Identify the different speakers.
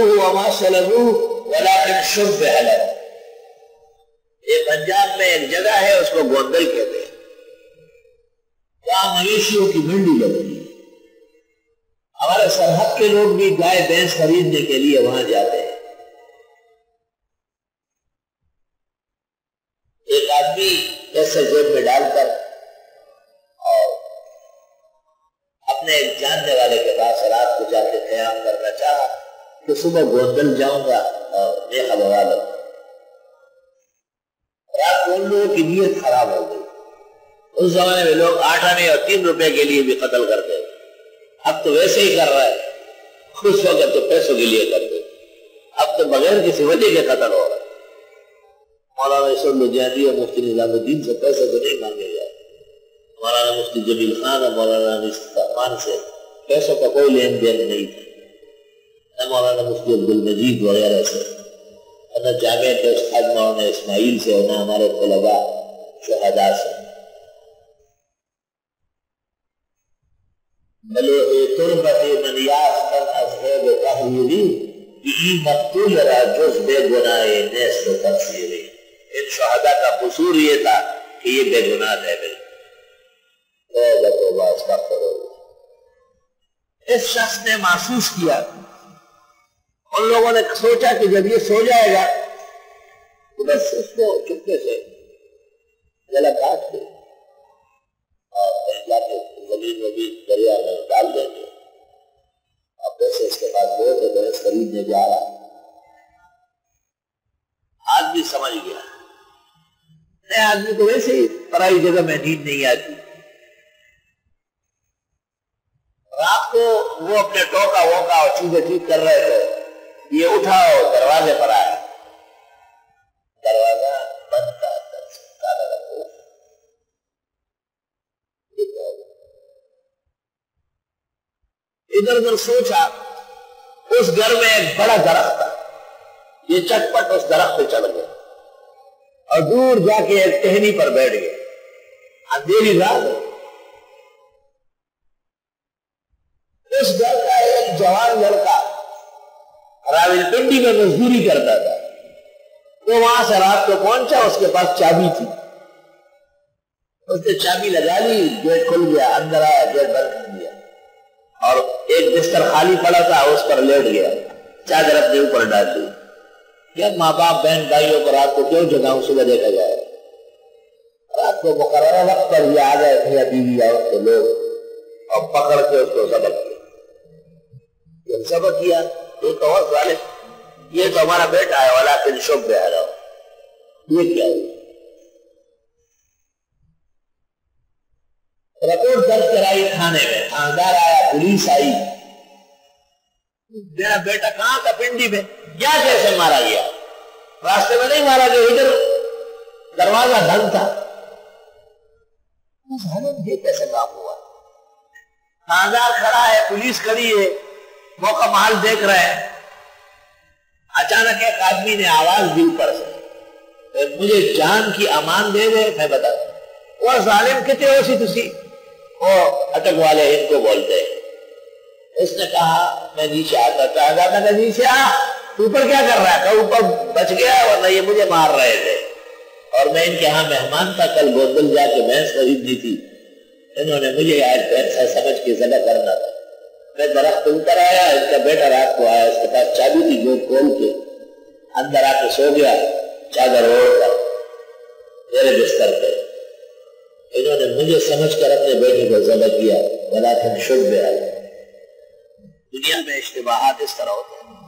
Speaker 1: قتلوه وما صلبوه ولكن شبه لهم. یہ پنجاب میں ایک جگہ ہے اس کو گوندل کہتے ہیں، وہاں مویشیوں کی منڈی لگتی ہے. ہمارے سرحد کے لوگ بھی گائے بھینس خریدنے کے لیے وہاں جاتے ہیں. ایک آدمی ایسے جیب میں ڈال کر اور اپنے ایک جاننے والے کے پاس رات کو جا کے قیام کرنا چاہا کہ صبح گوندل جاؤں گا اور دیکھا بوا لوں. رات کو ان لوگوں کی نیت خراب ہو گئی. اس زمانے میں لوگ 8 آنے اور 3 روپے کے لیے بھی قتل کرتے، اب تو ویسے ہی کر رہا ہے. خوش ہو کر تو پیسوں کے لیے کرتے، اب تو بغیر کسی وجہ کے قتل ہو رہا ہے. مولانا اسد الجہلی اور مفتی نظام الدین سے پیسے تو نہیں مانگے گئے. مولانا مفتی جمیل خان اور مولانا الرحمان سے پیسوں کا کوئی لین دین نہیں تھا، نہ مولانا مفتی عبدالمجید وغیرہ سے، نہ جامعہ کے استاد مولانا اسماعیل سے، اور نہ ہمارے طلباء شہداء سے. بلے تربت من یافتن از غیب تحویلی ای مقتول را جز بے گناہ نیست و تقصیری. ان شہداء کا قصور یہ تھا کہ یہ بے گناہ ہے. اس شخص نے محسوس کیا، ان لوگوں نے سوچا کہ جب یہ سو جائے گا تو بس اس کو چپکے سے گلا کاٹ دے اور جا کے زمین میں بھی دریا میں ڈال دیں گے. اب ویسے اس کے پاس بہت ہے، بھینس خریدنے جا رہا. آدمی سمجھ گیا، نئے آدمی کو ویسے ہی پرائی جگہ میں نیند نہیں آتی. رات کو وہ اپنے ٹوکا ووکا اور چیزیں ٹھیک کر رہے تھے، یہ اٹھا اور دروازے پر آیا. دروازہ بند تھا، تالا لگا. ادھر ادھر سوچا، اس گھر میں ایک بڑا درخت تھا. یہ چٹپٹ اس درخت پہ چڑھ گئے اور دور جا کے ایک ٹہنی پر بیٹھ گئے. اندھیری رات ہے. اس گھر کا ایک جوان لڑکا راولپنڈی میں مزدوری کرتا تھا. وہ وہاں سے رات کو پہنچا، اس کے پاس چابی تھی. اس نے چابی لگا لی، گیٹ کھل گیا، اندر آیا، گیٹ بند کر دیا اور ایک بستر خالی پڑا تھا اس پر لیٹ گیا، چادر اپنے اوپر ڈال دی. کیا ماں باپ بہن بھائیوں کو رات کو کیوں جگاؤں، صبح دیکھا جائے. رات کو مقررہ وقت پر یہ آ گئے میاں بیوی اور کے لوگ اور پکڑ کے اس کو ضبط کیا. جب ضبط کیا یہ تو اور ظالم، یہ تو ہمارا بیٹا ہے، ولیکن شبہ لہ. یہ کیا ہے؟ رپورٹ درج کرائی تھانے میں. تھاندار آیا، پولیس آئی. میرا بیٹا کہاں تھا؟ پنڈی میں. کیا کیسے مارا گیا؟ راستے میں نہیں مارا گیا، ادھر دروازہ بند تھا. یہ کیسے کام ہوا؟ تھاندار کھڑا ہے، پولیس کھڑی ہے، موقع محل دیکھ رہے ہیں. اچانک ایک آدمی نے آواز دی پر سے، مجھے جان کی امان دے دے میں بتا دوں. وہ ظالم کتنے ہو سی تسی؟ وہ اٹک والے ان کو بولتے ہیں. اس نے کہا میں نیچے آتا تھا. میں نیچے آ، اوپر کیا کر رہا تھا؟ اوپر بچ گیا ورنہ یہ مجھے مار رہے تھے. اور میں ان کے ہاں مہمان تھا، کل گوندل جا کے بھینس خریدنی تھی. انہوں نے مجھے آج بھینس سمجھ کے ذبح کرنا تھا. میں درخت اتر آیا، اس کا بیٹا رات کو آیا، اس کے پاس چابی تھی، جو کھول کے اندر آ کے سو گیا چادر اوڑھ کر میرے بستر پہ. انہوں نے مجھے سمجھ کر اپنے بیٹے کو ذبح کیا. ولیکن شبہ لہ. دنیا میں اشتباہات اس طرح ہوتے ہیں.